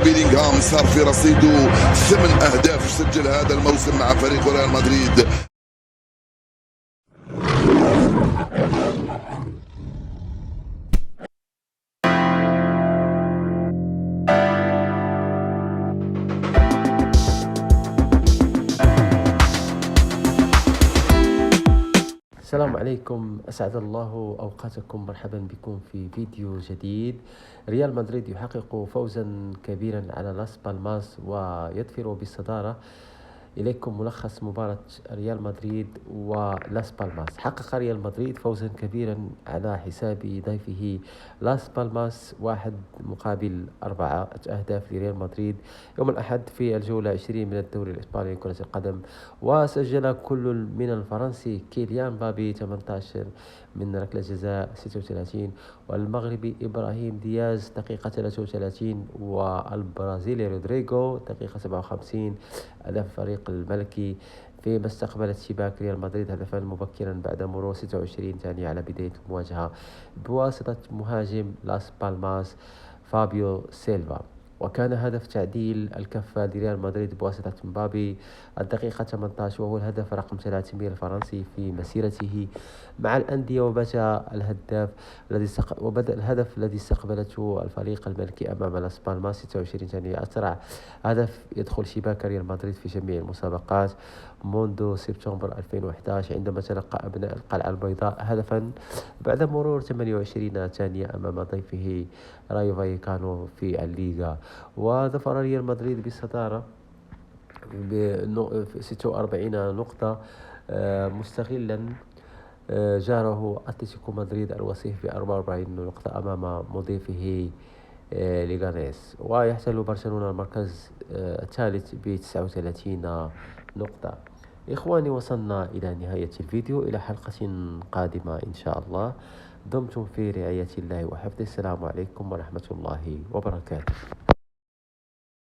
بيلينغهام صار في رصيده 8 أهداف سجل هذا الموسم مع فريق ريال مدريد. السلام عليكم، أسعد الله أوقاتكم. مرحبا بكم في فيديو جديد. ريال مدريد يحقق فوزا كبيرا على لاس بالماس ويظفر بالصدارة. إليكم ملخص مباراة ريال مدريد ولاس بالماس. حقق ريال مدريد فوزا كبيرا على حساب ضيفه لاس بالماس 1-4 أهداف لريال مدريد يوم الأحد في الجولة 20 من الدوري الإسباني لكرة القدم. وسجل كل من الفرنسي كيليان مبابي 18 من ركلة جزاء 36، والمغربي إبراهيم دياز دقيقة 33، والبرازيلي رودريغو دقيقة 57. هدف الفريق الملكي فيما استقبلت شباك ريال مدريد هدفا مبكرا بعد مرور 26 ثانية على بداية المواجهة بواسطة مهاجم لاس بالماس فابيو سيلفا. وكان هدف تعديل الكفة لريال مدريد بواسطة مبابي الدقيقة 18، وهو الهدف رقم 300 الفرنسي في مسيرته مع الأندية. وبدأ الهدف الذي استقبلته الفريق الملكي أمام لاس بالماس 26 ثانية أسرع هدف يدخل شباك ريال مدريد في جميع المسابقات منذ سبتمبر 2011 عندما تلقى أبناء القلعة البيضاء هدفا بعد مرور 28 ثانية أمام ضيفه رايو فايكانو في الليغا. وظفر ريال مدريد بالصدارة ب 46 نقطة، مستغلا جاره أتلتيكو مدريد الوصيف ب 44 نقطة أمام مضيفه ليغانيس. ويحتل برشلونة المركز الثالث ب 39 نقطة. إخواني، وصلنا إلى نهاية الفيديو، إلى حلقة قادمة إن شاء الله. دمتم في رعاية الله وحفظه. السلام عليكم ورحمة الله وبركاته.